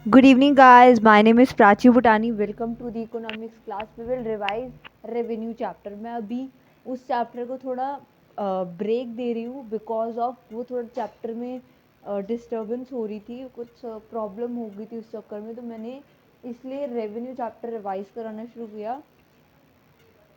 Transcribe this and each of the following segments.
Good evening, guys. My name is Prachi Bhutani. Welcome to the economics class. We will revise revenue chapter. मैं अभी उस chapter को थोड़ा break दे रही हूँ बिकॉज ऑफ वो थोड़ा चैप्टर में डिस्टर्बेंस हो रही थी, कुछ प्रॉब्लम हो गई थी उस चक्कर में, तो मैंने इसलिए रेवेन्यू चैप्टर रिवाइज कराना शुरू किया।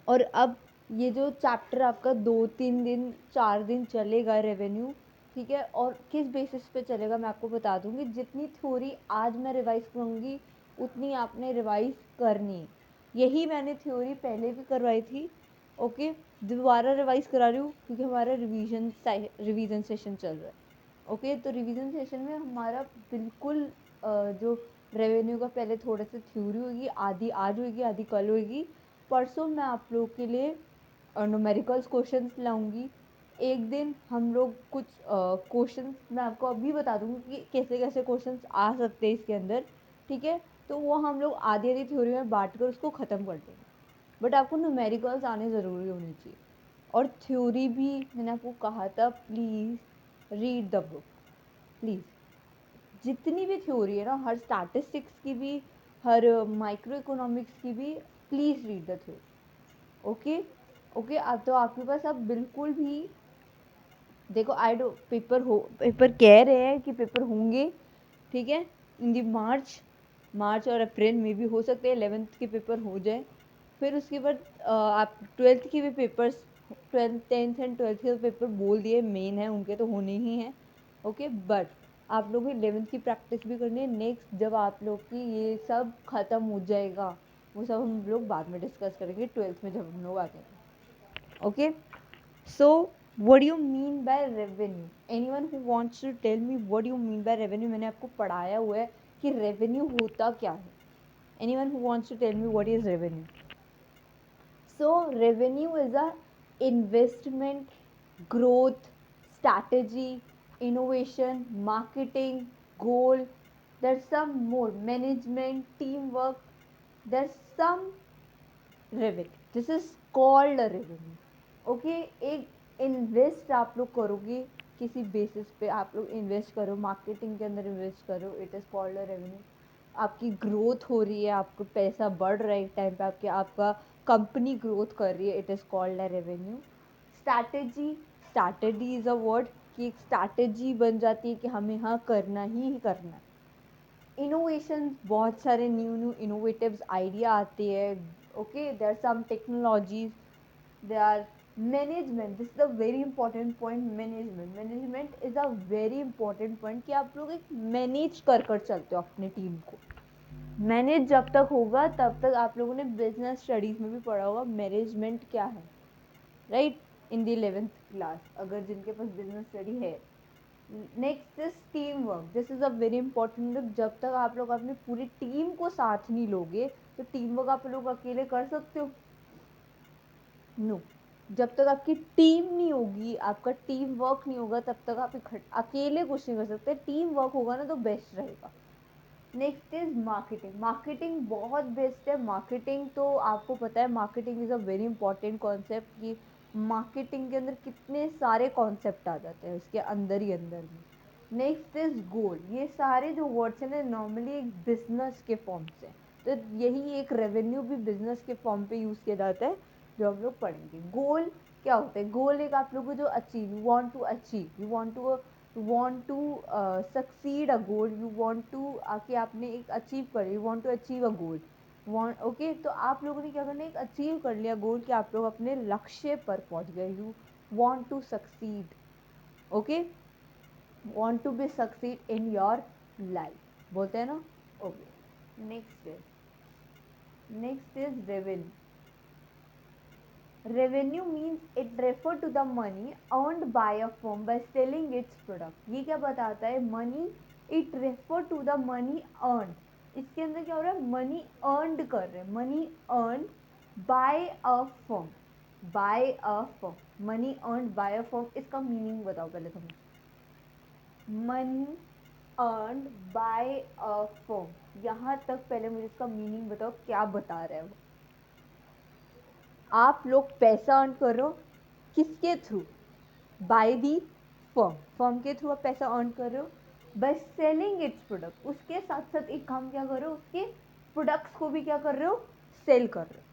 और अब ये जो चैप्टर आपका 2-3 दिन 4 दिन चलेगा रेवेन्यू, ठीक है। और किस बेसिस पे चलेगा मैं आपको बता दूंगी। जितनी थ्योरी आज मैं रिवाइज करूँगी उतनी आपने रिवाइज करनी है। यही मैंने थ्योरी पहले भी करवाई थी, ओके। दोबारा रिवाइज करा रही हूँ क्योंकि हमारा रिवीजन सेशन चल रहा है, ओके। तो रिवीजन सेशन में हमारा बिल्कुल जो रेवेन्यू का पहले थोड़ा सा थ्योरी होगी, आधी आज होगी आधी कल होगी। परसों मैं आप लोगों के लिए न्यूमेरिकल्स क्वेश्चंस लाऊंगी। एक दिन हम लोग कुछ क्वेश्चंस मैं आपको अभी बता दूंगी कि कैसे कैसे क्वेश्चंस आ सकते हैं इसके अंदर, ठीक है। तो वो हम लोग आधी आधी थ्योरी में बांट कर उसको ख़त्म कर देंगे। बट आपको न्यूमेरिकल्स आने ज़रूरी होने चाहिए। और थ्योरी भी मैंने आपको कहा था, please read the book, please. जितनी भी थ्योरी है ना, हर स्टैटिस्टिक्स की भी, हर माइक्रो इकोनॉमिक्स की भी, please read the theory, okay. Okay. अब तो आपके पास अब बिल्कुल भी देखो, आई डो पेपर कह रहे हैं कि पेपर होंगे, ठीक है, इन दी मार्च और अप्रैल में भी हो सकते हैं 11th के पेपर हो जाए। फिर उसके बाद आप 12th के भी पेपर्स, 10th एंड 12th के पेपर बोल दिए मेन है, उनके तो होने ही हैं, ओके। बट आप लोगों की 11th की प्रैक्टिस भी करनी है। नेक्स्ट जब आप लोग की ये सब ख़त्म हो जाएगा, वो सब हम लोग बाद में डिस्कस करेंगे 12th में जब हम लोग आ जाएंगे, okay. So, what do you mean by revenue? Anyone who wants to tell me what do you mean by revenue? मैंने आपको पढ़ाया हुआ है कि revenue होता क्या है। Anyone who wants to tell me what is revenue? So, revenue is a investment, growth, strategy, innovation, marketing, goal. There's some more management, teamwork. There's some revenue. This is called a revenue. Okay. एक invest आप लोग करोगे, किसी basis पे आप लोग invest करो, marketing के अंदर इन्वेस्ट करो, it is called a revenue. आपकी ग्रोथ हो रही है, आपको पैसा बढ़ रहा है एक टाइम पे, आपका कंपनी ग्रोथ कर रही है, it is called a revenue. Strategy is a word, कि एक स्ट्रैटेजी बन जाती है कि हमें हाँ करना ही करना है। इनोवेशन, बहुत सारे न्यू न्यू इनोवेटिव्स आइडिया आते हैं, okay. There are some technologies, they are management. This is a very important point. Management is a very important point कि आप लोग एक मैनेज कर कर चलते हो अपनी टीम को। मैनेज जब तक होगा तब तक आप लोगों ने बिजनेस स्टडीज में भी पढ़ा होगा मैनेजमेंट क्या है, right, in the 11th class, अगर जिनके पास बिजनेस स्टडी है। Next is team work. This is a very important. जब तक आप लोग अपनी पूरी टीम को साथ नहीं लोगे तो टीम वर्क आप लोग अकेले कर सकते हो? नो। जब तक आपकी टीम नहीं होगी, आपका टीम वर्क नहीं होगा, तब तक आप अकेले कुछ नहीं कर सकते। टीम वर्क होगा ना तो बेस्ट रहेगा। Next is marketing. मार्केटिंग बहुत बेस्ट है। मार्केटिंग तो आपको पता है, marketing is a very important concept. कि मार्केटिंग के अंदर कितने सारे कॉन्सेप्ट आ जाते हैं उसके अंदर ही अंदर में। नेक्स्ट इज गोल। ये सारे जो वर्ड्स हैं ना, नॉर्मली एक बिजनेस के फॉर्म से, तो यही एक रेवेन्यू भी बिजनेस के फॉर्म पे यूज़ किया जाता है, जो हम लोग पढ़ेंगे। गोल क्या होता है? गोल एक आप लोग को जो achieve, you want to achieve, you want to succeed a goal, you want to आके आपने एक अचीव कर, you want to achieve a goal, want, okay. तो आप लोगों ने क्या करना है, एक अचीव कर लिया गोल कि आप लोग अपने लक्ष्य पर पहुंच गए। You want to succeed, okay, want to be succeed in your life, बोलते हैं ना, okay. Next is revenue. Revenue means it refer to the money earned by a firm by selling its product। ये क्या बताता है? Money, it refer to the money earn. इसके अंदर क्या हो रहा है? मनी अर्नड कर रहे हैं, money earn by a firm, by a firm, money earn by a firm. इसका मीनिंग बताओ पहले तुम। Money earn by a firm, यहाँ तक पहले मुझे इसका मीनिंग बताओ, क्या बता रहा है वो? आप लोग पैसा अर्न कर रहे हो, किसके through? By the firm, firm के थ्रू आप पैसा अर्न कर रहे हो। बाय सेलिंग इट्स प्रोडक्ट, उसके साथ साथ एक काम क्या कर रहे हो, उसके प्रोडक्ट्स को भी क्या कर रहे हो, सेल कर रहे हो।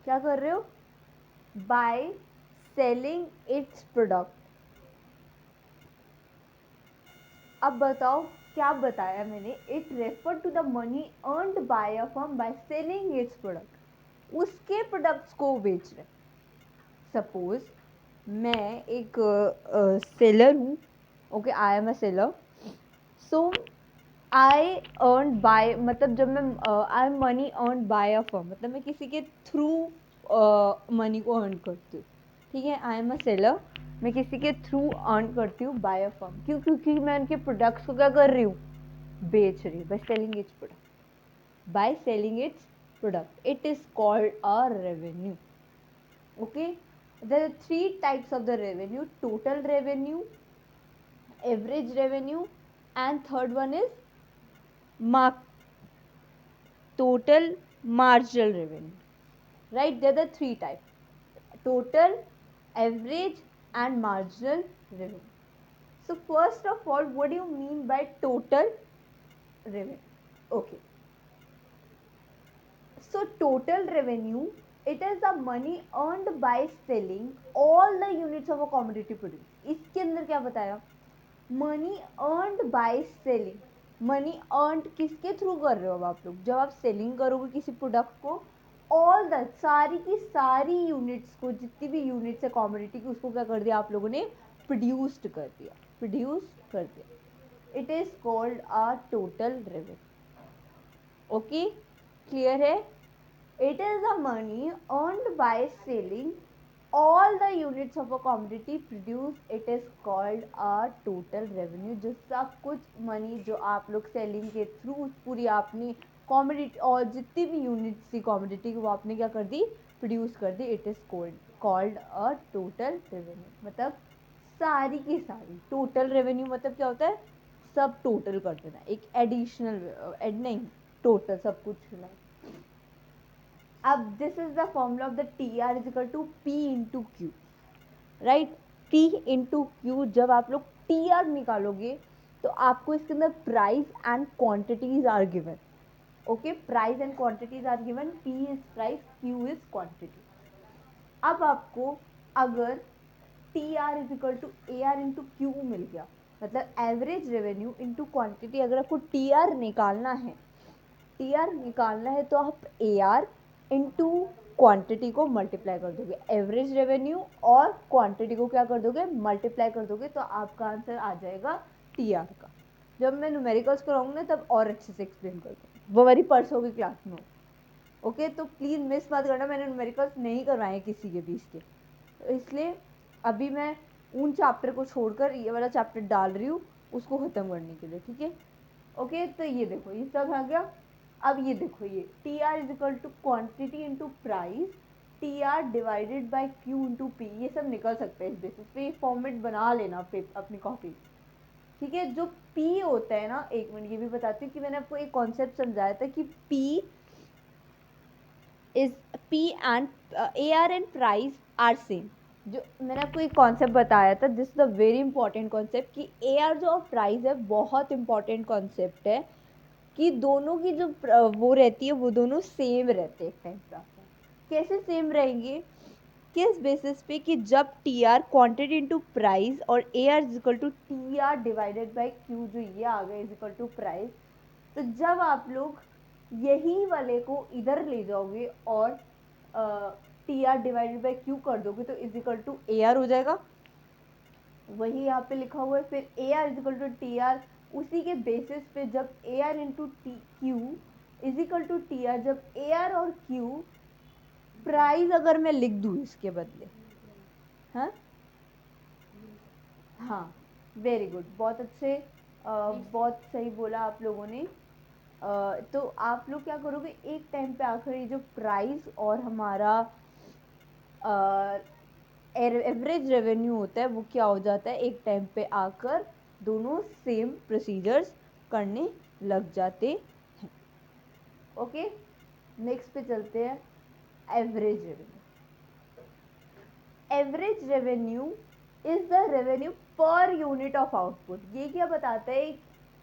क्या कर रहे हो, बाय सेलिंग इट्स प्रोडक्ट। अब बताओ क्या बताया मैंने, it refer to the money earned by a firm by selling its product, उसके प्रोडक्ट्स को बेच रहे। सपोज मैं एक सेलर हूँ, okay, I am a seller, so I earn by, मतलब जब मैं I am money earn by a firm, मतलब मैं किसी के थ्रू मनी को अर्न करती हूँ, ठीक है, आई एम अ सेलर, मैं किसी के थ्रू अर्न करती हूँ बाय अ फर्म, क्यों, क्योंकि मैं उनके प्रोडक्ट्स को क्या कर रही हूँ, बेच रही हूँ, bye selling its product, bye selling its product, it is called a revenue. Okay, there are three types of the revenue: total revenue, average revenue, and third one is mark total marginal revenue. Right, there are the three types: total, average, and marginal revenue. So first of all, what do you mean by total revenue? Okay, so total revenue, it is the money earned by selling all the units of a commodity produced. इसके अंदर क्या बताया, money earned by selling. Money earned किसके through कर रहे हो अब आप लोग, जब आप सेलिंग करोगे किसी प्रोडक्ट को, ऑल द सारी की सारी यूनिट्स को, जितनी भी यूनिट्स है कॉमोडिटी की, उसको क्या कर दिया आप लोगों ने, प्रोड्यूस्ड कर दिया, प्रोड्यूस कर दिया। It is called a total revenue. Okay, clear है? It is the money earned by selling all the units of a commodity produced, it is called a total revenue। जो सब कुछ मनी जो आप लोग सेलिंग के थ्रू पूरी आपने कॉमोडिटी और जितनी भी यूनिट्स थी कॉमोडिटी की, वो आपने क्या कर दी, प्रोड्यूस कर दी, it is called a total revenue. मतलब सारी की सारी, टोटल रेवेन्यू मतलब क्या होता है, सब टोटल कर देना, एक एडिशनल एड नहीं, टोटल सब कुछ नहीं। अब this is the formula of the T R is equal to P into Q, right, P into Q. जब आप लोग टी आर निकालोगे तो आपको इसके अंदर price and quantities are given. Okay, price and quantities are given, P is price, Q is quantity. अब आपको अगर T R is equal to A R into Q मिल गया, मतलब एवरेज रेवेन्यू इंटू क्वांटिटी, अगर आपको टी आर निकालना है, टी आर निकालना है तो आप ए आर इंटू क्वांटिटी को मल्टीप्लाई कर दोगे, एवरेज रेवेन्यू और क्वांटिटी को क्या कर दोगे, मल्टीप्लाई कर दोगे, तो आपका आंसर आ जाएगा टी आर का। जब मैं न्यूमेरिकल्स कराऊंगी ना तब और अच्छे से एक्सप्लेन कर दूँगी, वो मेरी परसों की क्लास में हो। ओके, तो प्लीज़ मिस मत करना, मैंने न्यूमेरिकल्स नहीं करवाए किसी के भी इसके, तो इसलिए अभी मैं उन चैप्टर को छोड़कर ये वाला चैप्टर डाल रही हूँ उसको ख़त्म करने के लिए, ठीक है। ओके, तो ये देखो ये सब आ गया। अब ये देखो, ये T R is equal to quantity into price, T R divided by Q into P, ये सब निकल सकता है इस बेसिस पे, ये फॉर्मेट बना लेना अपनी कॉपी, ठीक है। जो पी होता है ना, एक मिनट ये भी बताती हूँ कि मैंने आपको एक कॉन्सेप्ट समझाया था कि P is P and A R and price are same. जो मैंने आपको एक कॉन्सेप्ट बताया था, this is a very important concept, कि ए आर जो प्राइस है बहुत इंपॉर्टेंट कॉन्सेप्ट है, कि दोनों की जो वो रहती है वो दोनों सेम रहते हैं एक टाइम पे आता है। कैसे सेम रहेंगे, किस बेसिस पे, कि जब T R quantity into price और A R is equal to T R divided by Q, जो ये आ गया इज इक्वल टू प्राइस, तो जब आप लोग यही वाले को इधर ले जाओगे और T R divided by Q कर दोगे तो is equal to A R हो जाएगा, वही यहाँ पे लिखा हुआ है। फिर A R is equal to T R, उसी के बेसिस पे जब A R into T Q is equal to T R, जब ए आर और क्यू प्राइस अगर मैं लिख दूँ इसके बदले, हाँ हाँ, वेरी गुड, बहुत अच्छे, बहुत सही बोला आप लोगों ने। तो आप लोग क्या करोगे, एक टाइम पे आकर ये जो प्राइस और हमारा एवरेज रेवेन्यू होता है वो क्या हो जाता है, एक टाइम पे आकर दोनों सेम प्रोसीजर्स करने लग जाते हैं। ओके, नेक्स्ट पे चलते हैं, average revenue. Average revenue is the revenue per unit of output. ये क्या बताता है,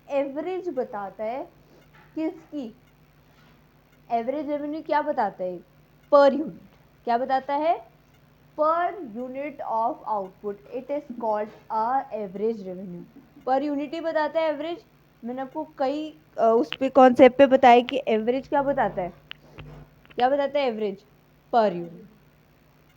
एवरेज बताता है किसकी, एवरेज रेवेन्यू क्या बताता है, पर यूनिट, क्या बताता है, per unit of output, it is called a average revenue. Per unit ही बताता है एवरेज। मैंने आपको कई उस पे कॉन्सेप्ट पे बताया कि एवरेज क्या बताता है, क्या बताता है average, per unit.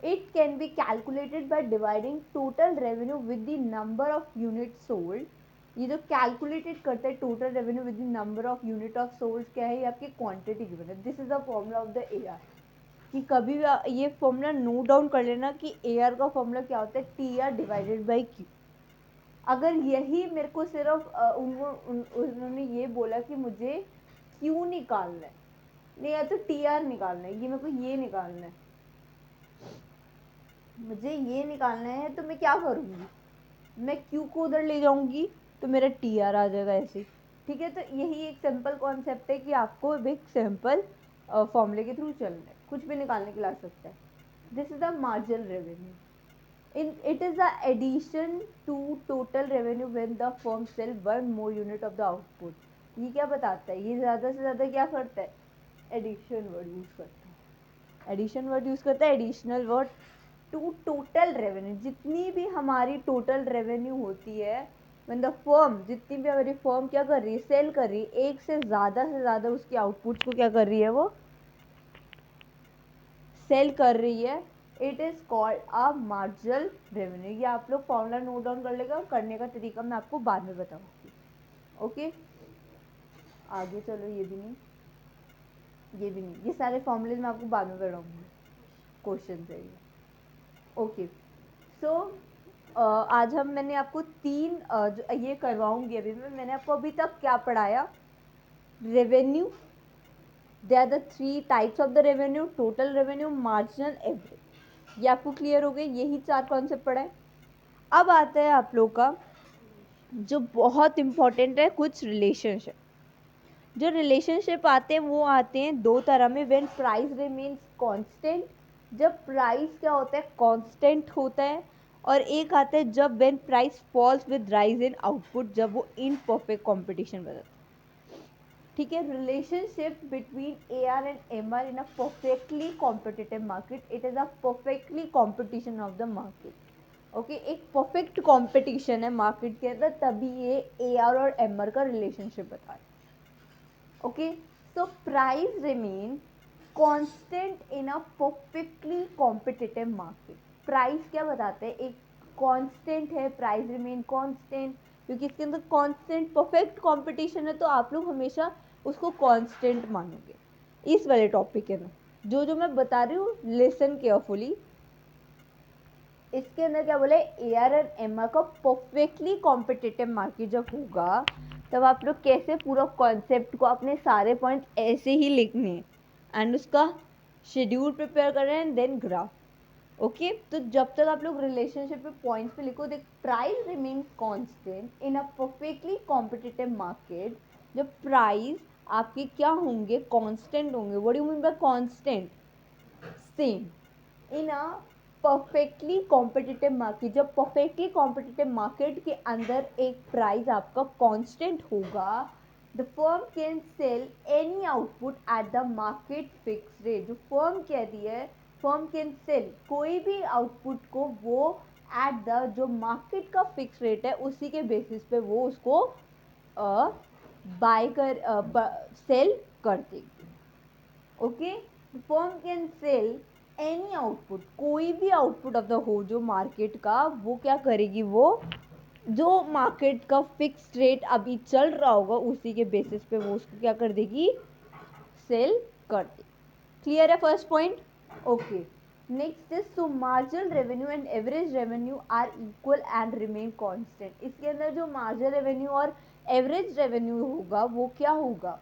It can be calculated by dividing total revenue with the number of units sold। ये जो कैलकुलेटेड करता है total revenue with the number of unit of sold, क्या है, ये आपकी क्वांटिटी गिवन है। This is the formula of the AR. कि कभी भी ये फॉर्मूला नोट डाउन कर लेना कि एआर का फॉर्मूला क्या होता है, T R divided by Q. अगर यही मेरे को सिर्फ उन्होंने ये बोला कि मुझे क्यू निकालना है, नहीं या तो टी आर निकालना है, ये मेरे को ये निकालना है, मुझे ये निकालना है, तो मैं क्या करूँगी, मैं क्यू को उधर ले जाऊंगी तो मेरा टी आर आ जाएगा ऐसे। ठीक है, तो यही एक सिंपल कॉन्सेप्ट है कि आपको एक सिंपल फॉर्मूले के थ्रू चलना है, कुछ भी निकालने के लिए आ सकता है। This is the marginal revenue, in it is the addition to total revenue when the firm sell one more unit of the output. ये क्या बताता है, ये ज़्यादा से ज़्यादा क्या करता है, एडिशन वर्ड यूज़ करता है, एडिशन वर्ड यूज़ करता है, additional word to total revenue. जितनी भी हमारी टोटल रेवेन्यू होती है, व्हेन द फर्म, जितनी भी हमारी फर्म क्या कर रही है, सेल कर रही है, एक से ज़्यादा उसके आउटपुट को क्या कर रही है, वो सेल कर रही है, it is called a marginal revenue. ये आप लोग फॉर्मूला नोट डाउन कर लेगा, और करने का तरीका मैं आपको बाद में बताऊंगी। ओके, आगे चलो, ये भी नहीं, ये भी नहीं, ये सारे फॉर्मूले मैं आपको बाद में बताऊंगी, क्वेश्चन है ये। ओके, सो आज हम, मैंने आपको तीन जो ये करवाऊंगी अभी मैंने आपको अभी तक क्या पढ़ाया, revenue, they are the three types of the revenue, total revenue, marginal, average. ये आपको क्लियर हो गए, यही चार कॉन्सेप्ट पढ़ा है। अब आता है आप लोग का जो बहुत इंपॉर्टेंट है, कुछ रिलेशनशिप। जो रिलेशनशिप आते हैं वो आते हैं दो तरह में, व्हेन प्राइस रिमेन्स कांस्टेंट, जब प्राइस क्या होता है, कांस्टेंट होता है, और एक आता है जब when price falls with rise in output, जब वो इन परफेक्ट कॉम्पिटिशन बदलता है। ठीक है, relationship between A R and M R in a perfectly competitive market, it is a perfectly competition of the market. Okay, एक perfect competition है market के अंदर, तभी ये ए आर और एम आर का रिलेशनशिप बता रहे हैं। okay, so price remain constant in a perfectly competitive market। Price क्या बताते हैं, एक कांस्टेंट है, प्राइस रिमेन कांस्टेंट, क्योंकि इसके अंदर कांस्टेंट परफेक्ट कंपटीशन है, तो आप लोग हमेशा उसको कांस्टेंट मानोगे इस वाले टॉपिक के अंदर। जो जो मैं बता रही हूँ लिसन केयरफुली, इसके अंदर क्या बोले, A R and M R का परफेक्टली कॉम्पिटिटिव मार्केट जब होगा, तब आप लोग कैसे पूरा कॉन्सेप्ट को, अपने सारे पॉइंट ऐसे ही लिखने हैं एंड उसका शेड्यूल प्रिपेयर कर रहे हैं एंड देन ग्राफ। ओके, तो जब तक आप लोग रिलेशनशिप पे पॉइंट्स पे लिखो, देख, price remains constant in a perfectly competitive market, जब प्राइस आपके क्या होंगे, कांस्टेंट होंगे। What do you mean by constant, same in a perfectly competitive market, जब परफेक्टली कॉम्पिटिटिव मार्केट के अंदर एक प्राइस आपका कांस्टेंट होगा, the firm can sell any output at the market fix rate. जो फर्म कह रही है, फर्म कैन सेल कोई भी आउटपुट को वो एट द, जो मार्केट का फिक्स रेट है उसी के बेसिस पे वो उसको बाय कर सेल कर देगी। Okay, firm can sell any output, कोई भी आउटपुट ऑफ द होल जो मार्केट का, वो क्या करेगी, वो जो मार्केट का फिक्स रेट अभी चल रहा होगा उसी के बेसिस पे वो उसको क्या कर देगी, सेल कर देगी। क्लियर है first point. Okay, next is, so marginal revenue and average revenue are equal and remain constant. इसके अंदर जो मार्जिनल रेवेन्यू और एवरेज रेवेन्यू होगा वो क्या होगा,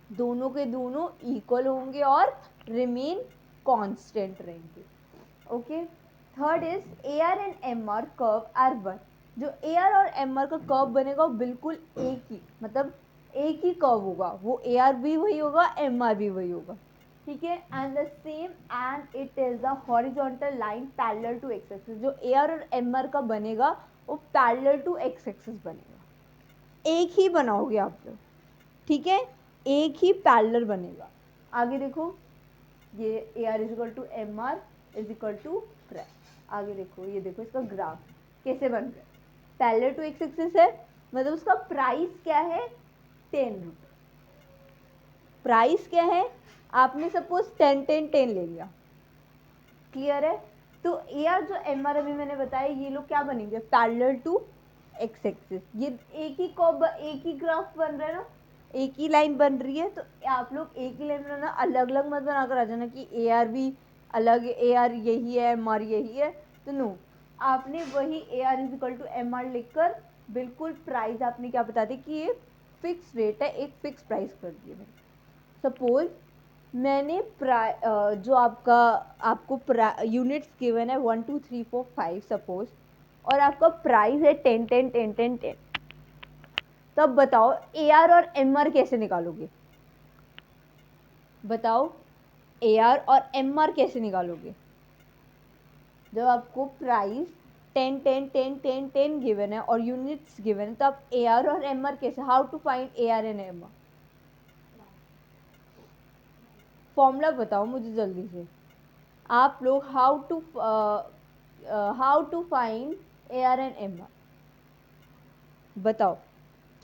दोनों के दोनों इक्वल होंगे और रिमेन कांस्टेंट रहेंगे। Okay, third is, A R and M R curve are one. जो ए आर और एम आर का कर्व बनेगा वो बिल्कुल एक ही, मतलब एक ही कर्व होगा, वो ए आर भी वही होगा, एम आर भी वही होगा। ठीक है, and the same, and it is the horizontal line parallel to X axis. जो ए आर और एम आर का बनेगा वो पैरेलल टू एक्स एक्सिस बनेगा, एक ही बनाओगे आप लोग, ठीक है, एक ही पैरेलल बनेगा। आगे देखो, ये A R is equal to M R is equal to price. आगे देखो, ये देखो इसका ग्राफ कैसे बन रहा है, पैरेलल टू एक्स एक्सिस है, मतलब उसका प्राइस क्या है, 10 रुपये। प्राइस क्या है, आपने सपोज 10 ले लिया, क्लियर है। तो ए आर जो एम आर अभी मैंने बताया, ये लोग क्या बनेंगे, पैरेलल टू एक्स एक्सिस। ये एक ही कॉब, एक ही ग्राफ बन रहा है ना, एक ही लाइन बन रही है, तो आप लोग एक ही लाइन बनाना, अलग अलग मत बनाकर आ जाना कि ए आर भी अलग, ए आर यही है, एम आर यही है, तो नो, आपने वही A R is equal to M R लिखकर बिल्कुल प्राइस आपने क्या बता दी कि ये फिक्स रेट है, एक फिक्स प्राइस कर दिए मैंने। सपोज मैंने जो आपको यूनिट्स गिवन है 1 2 3 4 5 सपोज, और आपका प्राइस है 10 तब बताओ ए आर और एम आर कैसे निकालोगे, बताओ ए आर और एम आर कैसे निकालोगे, जब आपको प्राइस 10 गिवन है और यूनिट्स गिवन है, तो आप ए आर और एम आर कैसे, how to find A R and M R, formula बताओ मुझे जल्दी से आप लोग, how to find A R and M R, बताओ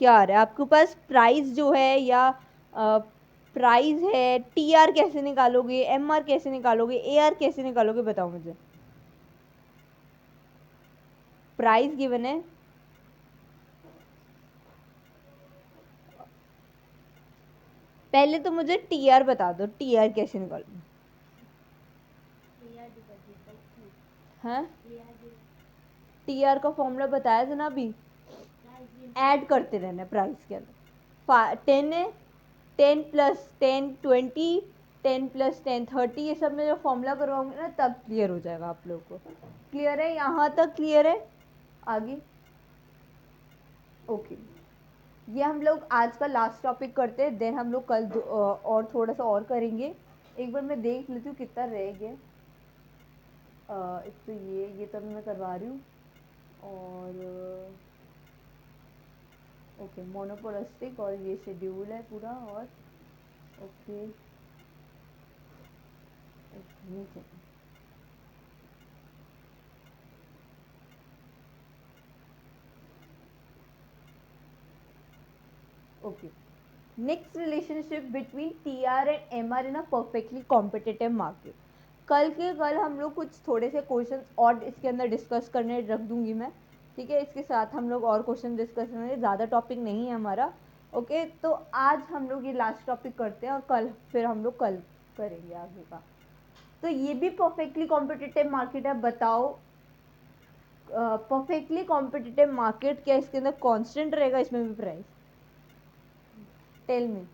क्या आ रहा है आपके पास, प्राइस जो है या प्राइस है, टी आर कैसे निकालोगे, एम आर कैसे निकालोगे, ए आर कैसे निकालोगे, बताओ मुझे। प्राइस गिवन है, पहले तो मुझे टी आर बता दो, टी आर कैसे निकालोगे, हाँ टी आर का फॉर्मूला बताया था ना अभी, ऐड करते रहना प्राइस के अंदर, 10 है, 10 प्लस 10 20, 10 प्लस 10 30, ये सब में जो फॉर्मूला करवाऊंगी ना तब क्लियर हो जाएगा आप लोगों को। क्लियर है, यहाँ तक क्लियर है, आगे ओके। ये हम लोग आज का लास्ट टॉपिक करते हैं, देन हम लोग कल और थोड़ा सा और करेंगे। एक बार मैं देख लेती हूँ कितना रह गया, एक तो ये तो मैं करवा रही हूँ, और ओके मोनोपोलिस्टिक, और ये शेड्यूल है पूरा, और ओके नीचे okay. Next relationship between T R and M R in a perfectly competitive market. कल के कल हम लोग कुछ थोड़े से क्वेश्चन और इसके अंदर डिस्कस करने रख दूंगी मैं, ठीक है, इसके साथ हम लोग और क्वेश्चन डिस्कस करेंगे, ज़्यादा टॉपिक नहीं है हमारा, ओके। तो आज हम लोग ये लास्ट टॉपिक करते हैं, और कल फिर हम लोग कल करेंगे आगे का। तो ये भी परफेक्टली कॉम्पिटिटिव मार्केट है, बताओ परफेक्टली कॉम्पिटिटिव मार्केट क्या इसके अंदर कांस्टेंट रहेगा, इसमें भी price, tell me.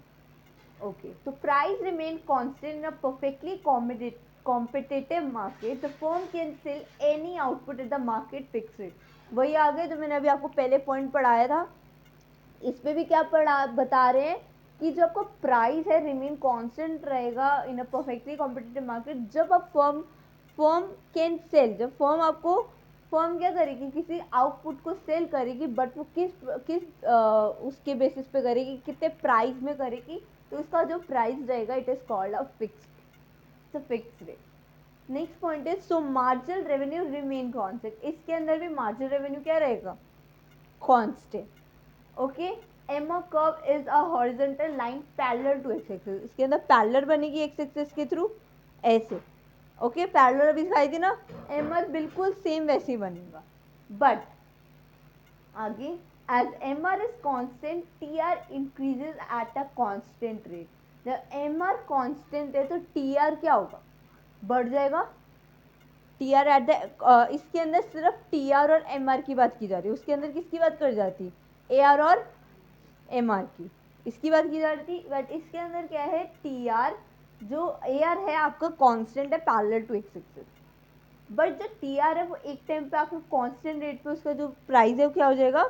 Okay, so price remain constant in a perfectly competitive market. The firm can sell any output at the market fixed rate. वही आ गए जो मैंने अभी आपको पहले पॉइंट पढ़ाया था, इस पे भी क्या पढ़ा बता रहे हैं कि जो आपका प्राइस है रिमेन कांस्टेंट रहेगा इन अ परफेक्टली कॉम्पिटिटिव मार्केट, जब आप फर्म फर्म कैन सेल, जब फर्म क्या करेगी, किसी आउटपुट को सेल करेगी, बट वो किस किस उसके बेसिस पे करेगी, कितने प्राइस में करेगी, तो उसका जो प्राइस रहेगा it is called a fixed rate. Next point is so marginal revenue remain constant, इसके अंदर भी मार्जिनल रेवेन्यू क्या रहेगा, constant. Okay, MO curve is a horizontal line parallel to X axis, इसके अंदर पैरेलल बनेगी एक्स एक्सिस के through, ऐसे, ओके पैरेलल अभी दिखाई थी ना, एमआर बिल्कुल सेम वैसे ही बनेगा, बट आगे as M R is constant T R increases at a constant rate, जब एम आर कॉन्स्टेंट है तो टी आर क्या होगा, बढ़ जाएगा, टी आर एट द, इसके अंदर सिर्फ टी आर और एम आर की बात की जा रही है, उसके अंदर किसकी बात कर जाती है, ए आर और एम आर की, इसकी बात की जा रही थी, बट इसके अंदर क्या है, टी आर जो ए आर है आपका कांस्टेंट है parallel to X axis, but जो टी आर है वो एक टाइम पे आपको कांस्टेंट रेट पे उसका जो प्राइस है वो क्या हो जाएगा,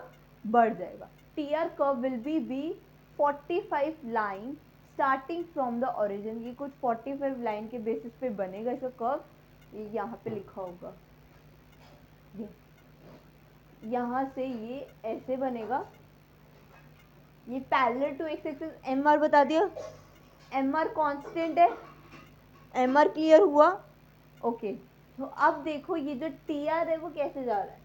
बढ़ जाएगा। T R curve will be 45 line starting from the origin, ये कुछ 45 लाइन के बेसिस पे बनेगा इसका कर्व, ये यहाँ पे लिखा होगा, ये यहाँ से ये ऐसे बनेगा, ये parallel to X axis. M R बता दिया, एम आर कॉन्स्टेंट है, एम आर क्लियर हुआ। ओके, तो अब देखो ये जो टी आर है वो कैसे जा रहा है,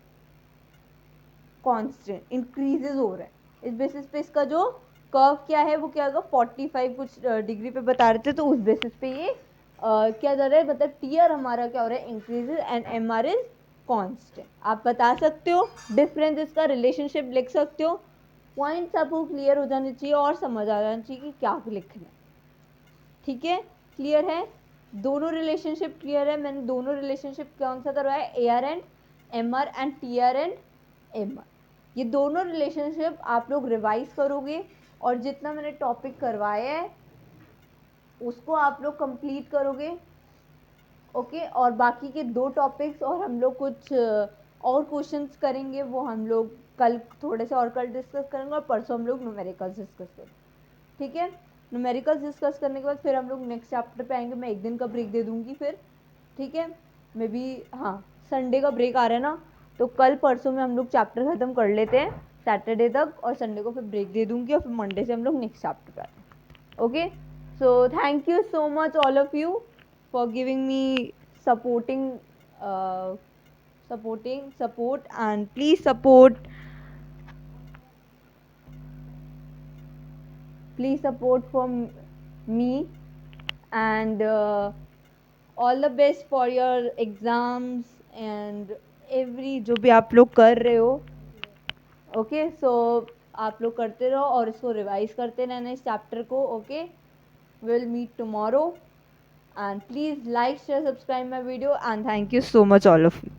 कांस्टेंट इंक्रीजेज हो रहा है। इस बेसिस पे इसका जो कर्व क्या है वो क्या होगा, 45 कुछ डिग्री पे बता रहे थे, तो उस बेसिस पे ये क्या जा रहा है, मतलब टी आर हमारा क्या हो रहा है, increases, and M R is constant. आप बता सकते हो डिफरेंस, इसका रिलेशनशिप लिख सकते हो। पॉइंट्स आपको क्लियर हो जाने चाहिए और समझ आ जाना चाहिए कि क्या लिखना है। ठीक है, क्लियर है, दोनों रिलेशनशिप क्लियर है। मैंने दोनों रिलेशनशिप कौन सा करवाया, A R and M R and T R and M R. ये दोनों रिलेशनशिप आप लोग रिवाइज करोगे और जितना मैंने टॉपिक करवाया है उसको आप लोग कंप्लीट करोगे। ओके, और बाकी के 2 टॉपिक्स और हम लोग कुछ और क्वेश्चंस करेंगे, वो हम लोग कल थोड़े से और कल डिस्कस करेंगे, और परसों हम लोग न्यूमेरिकल्स डिस्कस करेंगे। ठीक है, न्यूमेरिकल्स डिस्कस करने के बाद फिर हम लोग नेक्स्ट चैप्टर पे आएंगे। मैं 1 दिन का ब्रेक दे दूंगी फिर, ठीक है, मे बी, हाँ, संडे का ब्रेक आ रहा है ना, तो कल परसों में हम लोग चैप्टर ख़त्म कर लेते हैं सैटरडे तक, और संडे को फिर ब्रेक दे दूंगी, और फिर मंडे से हम लोग नेक्स्ट चैप्टर पे आते हैं। Okay, so thank you so much all of you for giving me supporting uh, support, and please support from me, and all the best for your exams and every जो भी आप लोग कर रहे हो। ओके, सो आप लोग करते रहो और इसको रिवाइज करते रहना इस चैप्टर को। Okay, we'll meet tomorrow, and please like, share, subscribe my video, and thank you so much all of you.